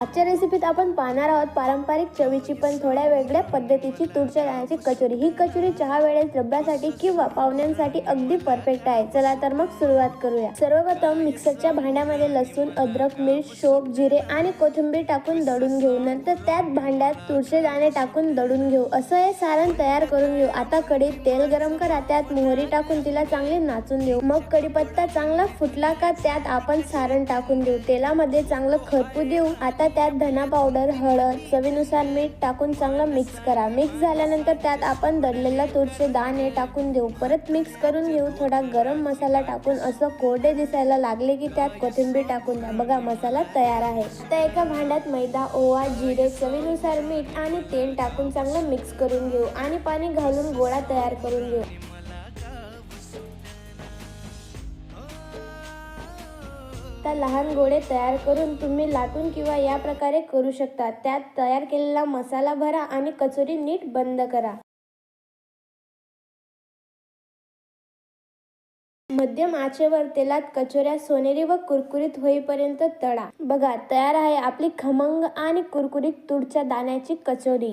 आजच्या रेसिपीत आपण पाहणार आहोत पारंपरिक चवीची पण थोड्या वेगळ्या पद्धतीची तुरच्या दाण्याची कचोरी। ही कचोरी चहा वेळेस डब्यासाठी किंवा पाहुण्यांसाठी अगदी परफेक्ट आहे। चला तर मग सुरुवात करूया। सर्वप्रथम मिक्सरच्या भांड्यामध्ये लसूण, अद्रक, मिर्च, शोप, जिरे आणि कोथिंबीर टाकून दळून घेऊ। नंतर त्यात भांड्यात तुरचे दाणे टाकून दळून घेऊ। असं हे सारण तयार करून घेऊ। आता कढईत तेल गरम करा, त्यात मोहरी टाकून तिला चांगली नाचून देऊ। मग कढीपत्ता चांगला फुटला का त्यात आपण सारण टाकून देऊ। तेलामध्ये चांगलं खरपू देऊ। आता त्यात धना पावडर, हळद, चवीनुसार मीठ टाकून चांगलं मिक्स करा। मिक्स झाल्यानंतर त्यात आपण दळलेला तुरचे दाणे टाकून देऊ। परत मिक्स करून घेऊ। थोडा गरम मसाला टाकून असं कोरडे दिसायला लागले की त्यात कोथिंबीर टाकून द्या। बघा मसाला तयार आहे। आता एका भांड्यात मैदा, ओवा, जिरे, चवीनुसार मीठ आणि तेल टाकून चांगलं मिक्स करून घेऊ आणि पाणी घालून गोळा तयार करून घेऊ। आता लहान गोळे तयार करून तुम्ही लाटून किंवा या प्रकारे करू शकता। त्यात तयार केलेला मसाला भरा आणि कचोरी नीट बंद करा। मध्यम आचेवर तेलात कचोऱ्या सोनेरी व कुरकुरीत होईपर्यंत तळा। बघा तयार आहे आपली खमंग आणि कुरकुरीत तुरच्या दाण्याची कचोरी।